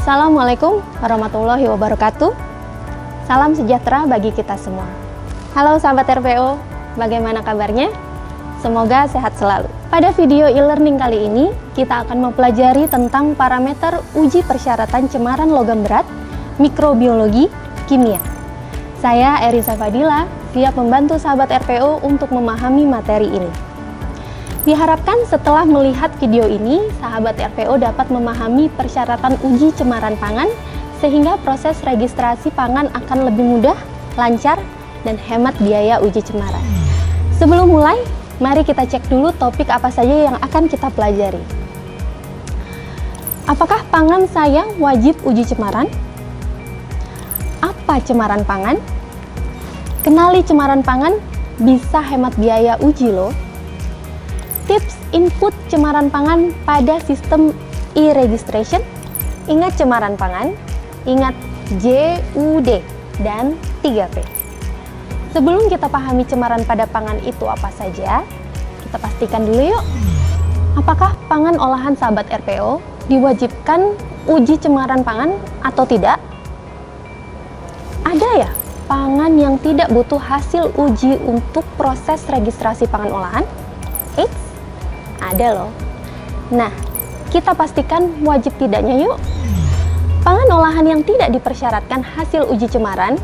Assalamualaikum warahmatullahi wabarakatuh. Salam sejahtera bagi kita semua. Halo sahabat RPO, bagaimana kabarnya? Semoga sehat selalu. Pada video e-learning kali ini, kita akan mempelajari tentang parameter uji persyaratan cemaran logam berat, mikrobiologi, kimia. Saya Erisa Fadila, siap membantu sahabat RPO untuk memahami materi ini. Diharapkan setelah melihat video ini, sahabat RPO dapat memahami persyaratan uji cemaran pangan sehingga proses registrasi pangan akan lebih mudah, lancar, dan hemat biaya uji cemaran. Sebelum mulai, mari kita cek dulu topik apa saja yang akan kita pelajari. Apakah pangan saya wajib uji cemaran? Apa cemaran pangan? Kenali cemaran pangan, bisa hemat biaya uji loh. Tips input cemaran pangan pada sistem e-registration. Ingat cemaran pangan, ingat JUD dan 3P. Sebelum kita pahami cemaran pada pangan itu apa saja, kita pastikan dulu yuk. Apakah pangan olahan sahabat RPO diwajibkan uji cemaran pangan atau tidak? Ada ya pangan yang tidak butuh hasil uji untuk proses registrasi pangan olahan? Ada loh. Nah, kita pastikan wajib tidaknya yuk. Pangan olahan yang tidak dipersyaratkan hasil uji cemaran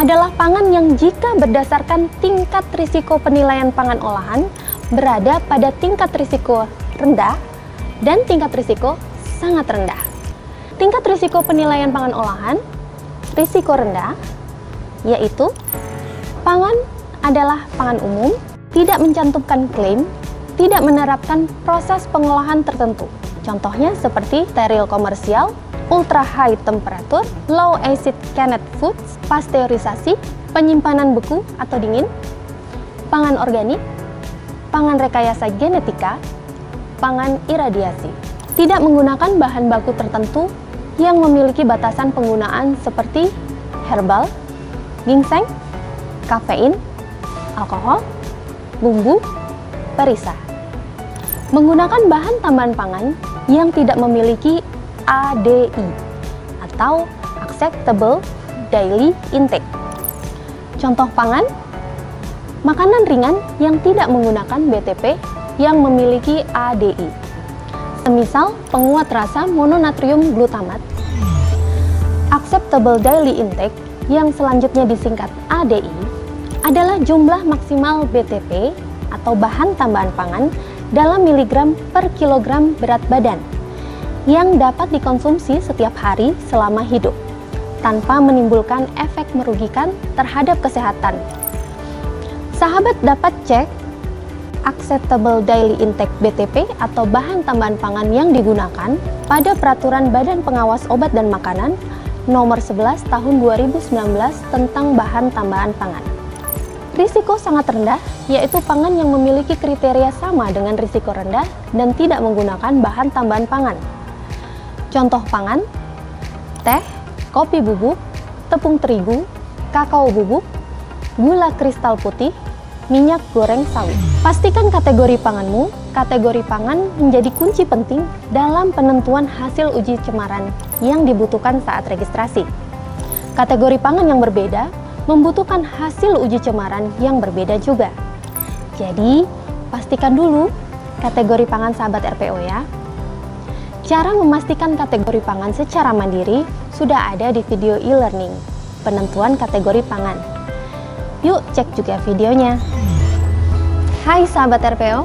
adalah pangan yang jika berdasarkan tingkat risiko penilaian pangan olahan berada pada tingkat risiko rendah dan tingkat risiko sangat rendah. Tingkat risiko penilaian pangan olahan, risiko rendah, yaitu pangan adalah pangan umum, tidak mencantumkan klaim, tidak menerapkan proses pengolahan tertentu. Contohnya seperti steril komersial, ultra high temperature, low acid canned foods, pasteurisasi, penyimpanan beku atau dingin, pangan organik, pangan rekayasa genetika, pangan iradiasi. Tidak menggunakan bahan baku tertentu yang memiliki batasan penggunaan seperti herbal, ginseng, kafein, alkohol, bumbu, perisa. Menggunakan bahan tambahan pangan yang tidak memiliki ADI atau Acceptable Daily Intake. Contoh pangan, makanan ringan yang tidak menggunakan BTP yang memiliki ADI. Semisal penguat rasa mononatrium glutamat. Acceptable Daily Intake yang selanjutnya disingkat ADI adalah jumlah maksimal BTP atau bahan tambahan pangan dalam miligram per kilogram berat badan yang dapat dikonsumsi setiap hari selama hidup tanpa menimbulkan efek merugikan terhadap kesehatan. Sahabat dapat cek Acceptable Daily Intake BTP atau bahan tambahan pangan yang digunakan pada Peraturan Badan Pengawas Obat dan Makanan Nomor 11 Tahun 2019 tentang bahan tambahan pangan. Risiko sangat rendah, yaitu pangan yang memiliki kriteria sama dengan risiko rendah dan tidak menggunakan bahan tambahan pangan. Contoh pangan, teh, kopi bubuk, tepung terigu, kakao bubuk, gula kristal putih, minyak goreng sawit. Pastikan kategori panganmu. Kategori pangan menjadi kunci penting dalam penentuan hasil uji cemaran yang dibutuhkan saat registrasi. Kategori pangan yang berbeda membutuhkan hasil uji cemaran yang berbeda juga. Jadi, pastikan dulu kategori pangan sahabat RPO ya. Cara memastikan kategori pangan secara mandiri sudah ada di video e-learning, penentuan kategori pangan. Yuk cek juga videonya. Hai sahabat RPO,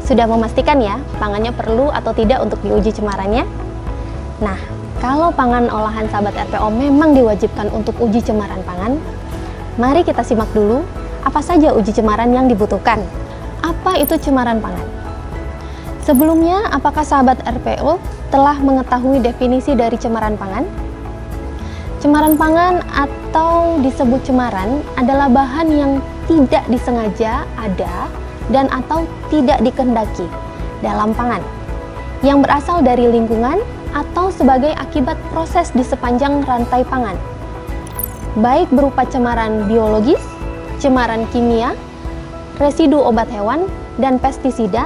sudah memastikan ya pangannya perlu atau tidak untuk diuji cemarannya? Nah, kalau pangan olahan sahabat RPO memang diwajibkan untuk uji cemaran pangan, mari kita simak dulu apa saja uji cemaran yang dibutuhkan. Apa itu cemaran pangan? Sebelumnya, apakah sahabat RPO telah mengetahui definisi dari cemaran pangan? Cemaran pangan atau disebut cemaran adalah bahan yang tidak disengaja ada dan atau tidak dikehendaki dalam pangan, yang berasal dari lingkungan atau sebagai akibat proses di sepanjang rantai pangan, baik berupa cemaran biologis, cemaran kimia, residu obat hewan, dan pestisida,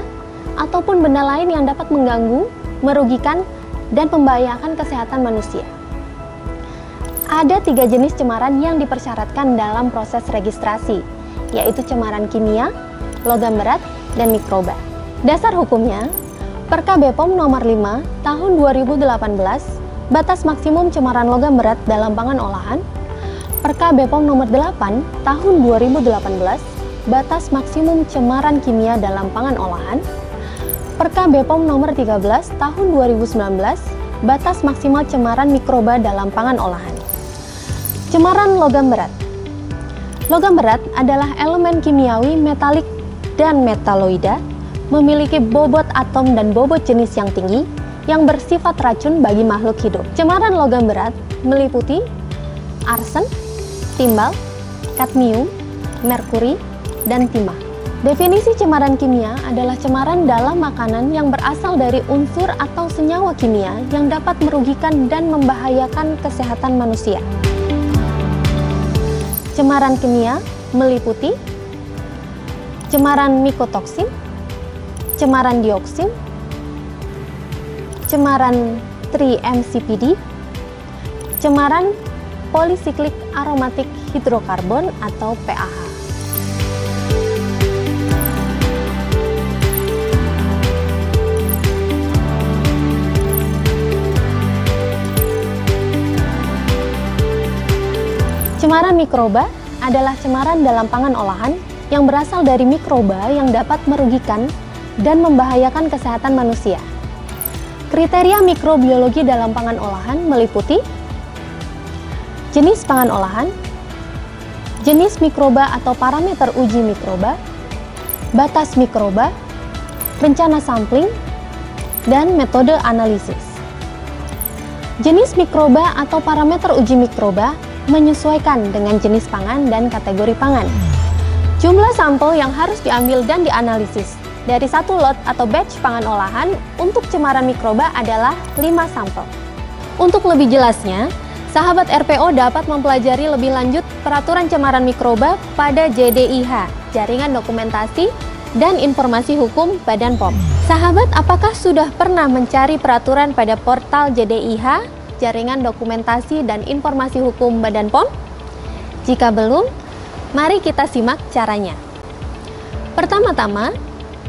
ataupun benda lain yang dapat mengganggu, merugikan, dan membahayakan kesehatan manusia. Ada 3 jenis cemaran yang dipersyaratkan dalam proses registrasi, yaitu cemaran kimia, logam berat, dan mikroba. Dasar hukumnya, Perka BPOM nomor 5 tahun 2018, batas maksimum cemaran logam berat dalam pangan olahan. Perka BPOM nomor 8 tahun 2018, batas maksimum cemaran kimia dalam pangan olahan. Perka BPOM nomor 13 tahun 2019, batas maksimal cemaran mikroba dalam pangan olahan. Cemaran logam berat. Logam berat adalah elemen kimiawi metalik dan metaloida, memiliki bobot atom dan bobot jenis yang tinggi, yang bersifat racun bagi makhluk hidup. Cemaran logam berat meliputi arsen, timbal, kadmium, merkuri, dan timah. Definisi cemaran kimia adalah cemaran dalam makanan yang berasal dari unsur atau senyawa kimia yang dapat merugikan dan membahayakan kesehatan manusia. Cemaran kimia meliputi cemaran mikotoksin, cemaran dioksin, cemaran tri-MCPD, cemaran polisiklik aromatik hidrokarbon atau PAH. Cemaran mikroba adalah cemaran dalam pangan olahan yang berasal dari mikroba yang dapat merugikan dan membahayakan kesehatan manusia. Kriteria mikrobiologi dalam pangan olahan meliputi jenis pangan olahan, jenis mikroba atau parameter uji mikroba, batas mikroba, rencana sampling, dan metode analisis. Jenis mikroba atau parameter uji mikroba menyesuaikan dengan jenis pangan dan kategori pangan. Jumlah sampel yang harus diambil dan dianalisis dari satu lot atau batch pangan olahan untuk cemaran mikroba adalah 5 sampel. Untuk lebih jelasnya, sahabat RPO dapat mempelajari lebih lanjut peraturan cemaran mikroba pada JDIH, Jaringan Dokumentasi dan Informasi Hukum Badan POM. Sahabat, apakah sudah pernah mencari peraturan pada portal JDIH, Jaringan Dokumentasi dan Informasi Hukum Badan POM? Jika belum, mari kita simak caranya. Pertama-tama,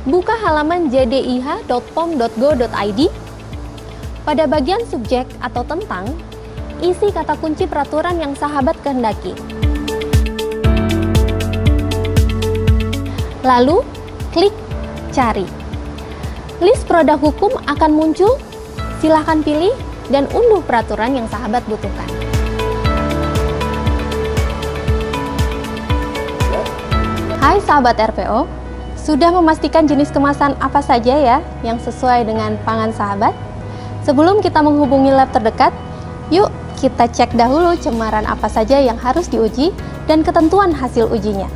buka halaman jdih.pom.go.id. Pada bagian subjek atau tentang, isi kata kunci peraturan yang sahabat kehendaki. Lalu, klik cari. List produk hukum akan muncul, silahkan pilih dan unduh peraturan yang sahabat butuhkan. Hai sahabat RPO, sudah memastikan jenis kemasan apa saja ya yang sesuai dengan pangan sahabat? Sebelum kita menghubungi lab terdekat, yuk kita cek dahulu cemaran apa saja yang harus diuji dan ketentuan hasil ujinya.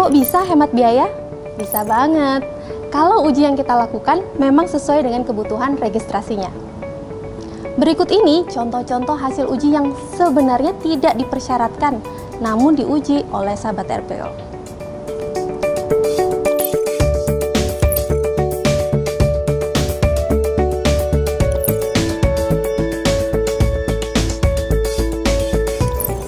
Kok bisa hemat biaya? Bisa banget. Kalau uji yang kita lakukan memang sesuai dengan kebutuhan registrasinya. Berikut ini contoh-contoh hasil uji yang sebenarnya tidak dipersyaratkan, namun diuji oleh sahabat RPO.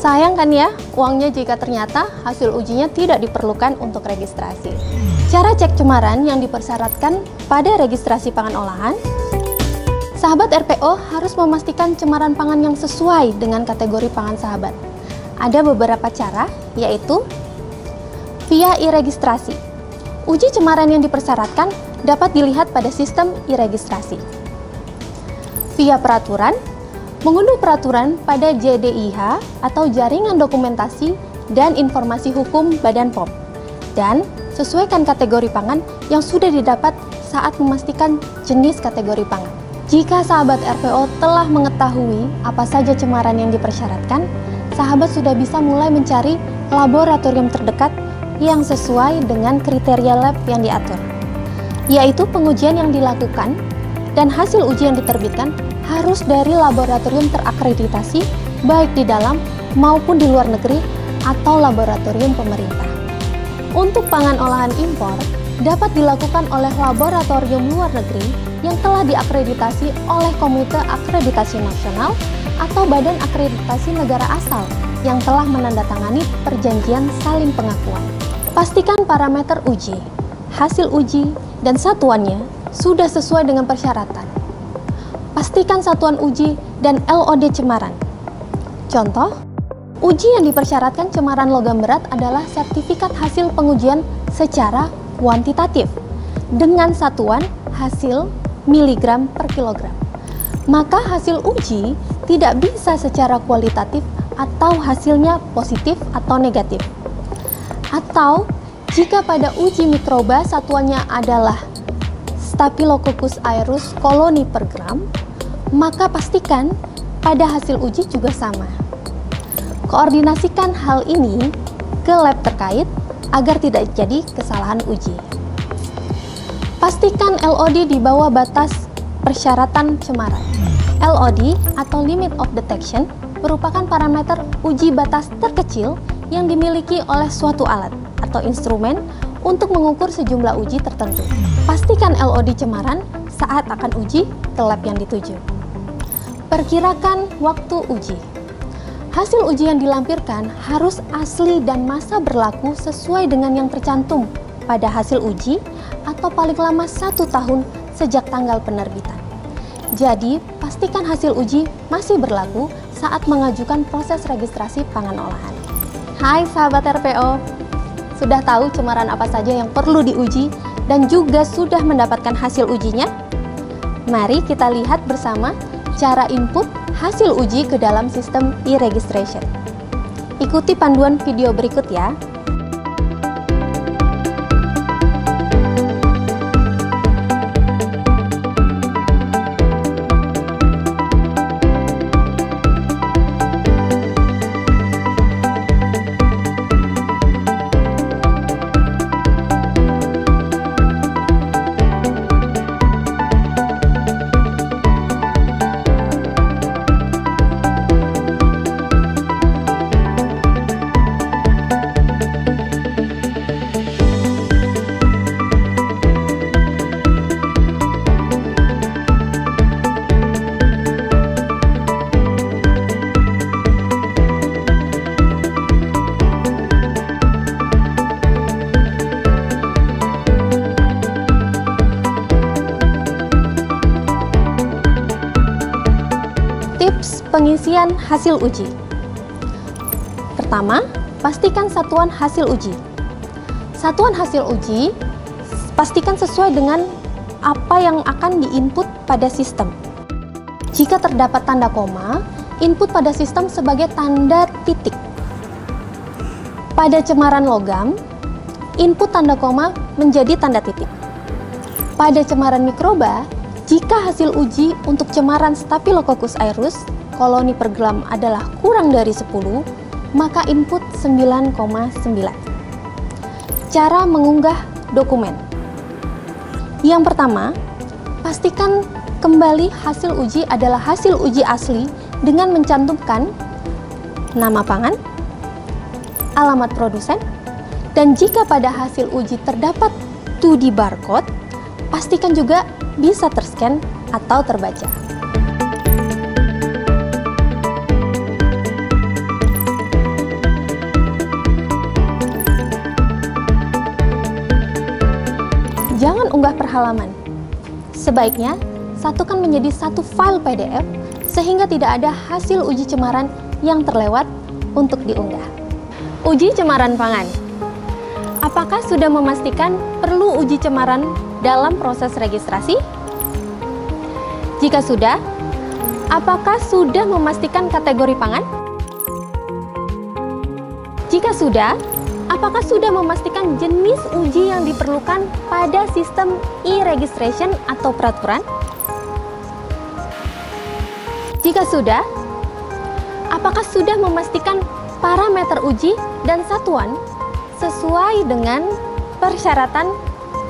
Sayang kan ya, uangnya jika ternyata hasil ujinya tidak diperlukan untuk registrasi. Cara cek cemaran yang dipersyaratkan pada registrasi pangan olahan. Sahabat RPO harus memastikan cemaran pangan yang sesuai dengan kategori pangan sahabat. Ada beberapa cara, yaitu via e-registrasi. Uji cemaran yang dipersyaratkan dapat dilihat pada sistem e-registrasi. Via peraturan, mengunduh peraturan pada JDIH atau Jaringan Dokumentasi dan Informasi Hukum Badan POM, dan sesuaikan kategori pangan yang sudah didapat saat memastikan jenis kategori pangan. Jika sahabat RPO telah mengetahui apa saja cemaran yang dipersyaratkan, sahabat sudah bisa mulai mencari laboratorium terdekat yang sesuai dengan kriteria lab yang diatur, yaitu pengujian yang dilakukan dan hasil uji yang diterbitkan harus dari laboratorium terakreditasi baik di dalam maupun di luar negeri atau laboratorium pemerintah. Untuk pangan olahan impor dapat dilakukan oleh laboratorium luar negeri yang telah diakreditasi oleh Komite Akreditasi Nasional atau Badan Akreditasi Negara Asal yang telah menandatangani perjanjian saling pengakuan. Pastikan parameter uji, hasil uji, dan satuannya sudah sesuai dengan persyaratan. Pastikan satuan uji dan LOD cemaran. Contoh, uji yang dipersyaratkan cemaran logam berat adalah sertifikat hasil pengujian secara kuantitatif dengan satuan hasil miligram per kilogram. Maka hasil uji tidak bisa secara kualitatif atau hasilnya positif atau negatif. Atau jika pada uji mikroba satuannya adalah Staphylococcus aureus koloni per gram, maka pastikan pada hasil uji juga sama. Koordinasikan hal ini ke lab terkait agar tidak jadi kesalahan uji. Pastikan LOD di bawah batas persyaratan cemaran. LOD atau Limit of Detection merupakan parameter uji batas terkecil yang dimiliki oleh suatu alat atau instrumen untuk mengukur sejumlah uji tertentu. Pastikan LOD cemaran saat akan uji ke lab yang dituju. Perkirakan waktu uji. Hasil uji yang dilampirkan harus asli dan masa berlaku sesuai dengan yang tercantum pada hasil uji atau paling lama 1 tahun sejak tanggal penerbitan. Jadi, pastikan hasil uji masih berlaku saat mengajukan proses registrasi pangan olahan. Hai sahabat RPO, sudah tahu cemaran apa saja yang perlu diuji dan juga sudah mendapatkan hasil ujinya? Mari kita lihat bersama cara input hasil uji ke dalam sistem e-registration. Ikuti panduan video berikut ya. Tips pengisian hasil uji. Pertama, pastikan satuan hasil uji. Satuan hasil uji pastikan sesuai dengan apa yang akan diinput pada sistem. Jika terdapat tanda koma, input pada sistem sebagai tanda titik. Pada cemaran logam, input tanda koma menjadi tanda titik. Pada cemaran mikroba, jika hasil uji untuk cemaran Staphylococcus aureus koloni per gram adalah kurang dari 10, maka input 9,9. Cara mengunggah dokumen. Yang pertama, pastikan kembali hasil uji adalah hasil uji asli dengan mencantumkan nama pangan, alamat produsen, dan jika pada hasil uji terdapat 2D barcode, pastikan juga bisa terscan atau terbaca. Jangan unggah per halaman. Sebaiknya satukan menjadi satu file PDF sehingga tidak ada hasil uji cemaran yang terlewat untuk diunggah. Uji cemaran pangan. Apakah sudah memastikan perlu uji cemaran dalam proses registrasi? Jika sudah, apakah sudah memastikan kategori pangan? Jika sudah, apakah sudah memastikan jenis uji yang diperlukan pada sistem e-registration atau peraturan? Jika sudah, apakah sudah memastikan parameter uji dan satuan sesuai dengan persyaratan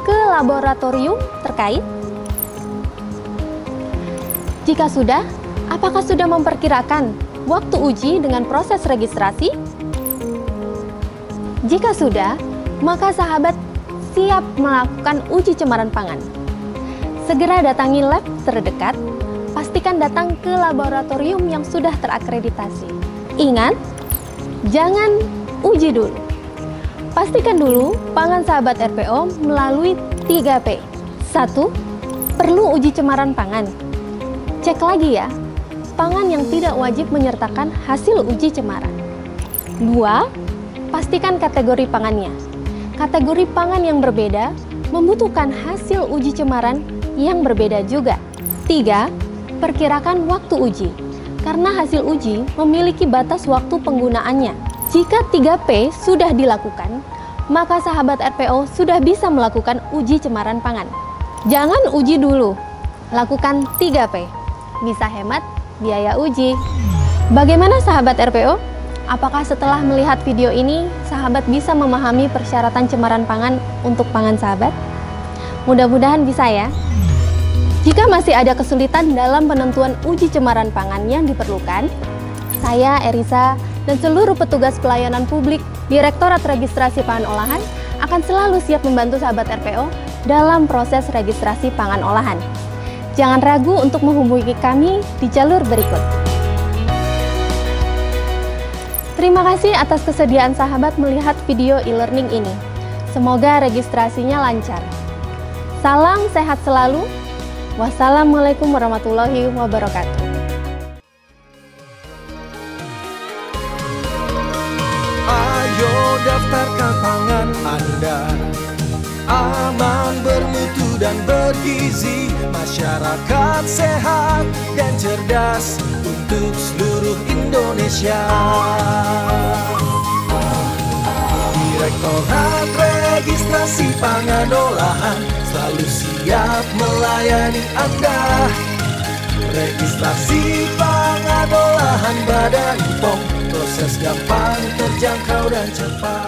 ke laboratorium terkait? Jika sudah, apakah sudah memperkirakan waktu uji dengan proses registrasi? Jika sudah, maka sahabat siap melakukan uji cemaran pangan. Segera datangi lab terdekat, pastikan datang ke laboratorium yang sudah terakreditasi. Ingat, jangan uji dulu. Pastikan dulu pangan sahabat RPO melalui 3P. 1. Perlu uji cemaran pangan. Cek lagi ya, pangan yang tidak wajib menyertakan hasil uji cemaran. 2. Pastikan kategori pangannya. Kategori pangan yang berbeda membutuhkan hasil uji cemaran yang berbeda juga. 3. Perkirakan waktu uji, karena hasil uji memiliki batas waktu penggunaannya. Jika 3P sudah dilakukan, maka sahabat RPO sudah bisa melakukan uji cemaran pangan. Jangan uji dulu, lakukan 3P. Bisa hemat biaya uji. Bagaimana sahabat RPO? Apakah setelah melihat video ini, sahabat bisa memahami persyaratan cemaran pangan untuk pangan sahabat? Mudah-mudahan bisa ya. Jika masih ada kesulitan dalam penentuan uji cemaran pangan yang diperlukan, saya, Erisa, dan seluruh petugas pelayanan publik Direktorat Registrasi Pangan Olahan akan selalu siap membantu sahabat RPO dalam proses registrasi pangan olahan. Jangan ragu untuk menghubungi kami di jalur berikut. Terima kasih atas kesediaan sahabat melihat video e-learning ini. Semoga registrasinya lancar. Salam sehat selalu. Wassalamualaikum warahmatullahi wabarakatuh. Ayo daftarkan pangan Anda, aman, bermutu dan bergizi, masyarakat sehat dan cerdas untuk seluruh Indonesia. Direktorat Registrasi Pangan Olahan selalu siap melayani Anda. Registrasi pangan olahan Badan POM, proses gampang, terjangkau dan cepat.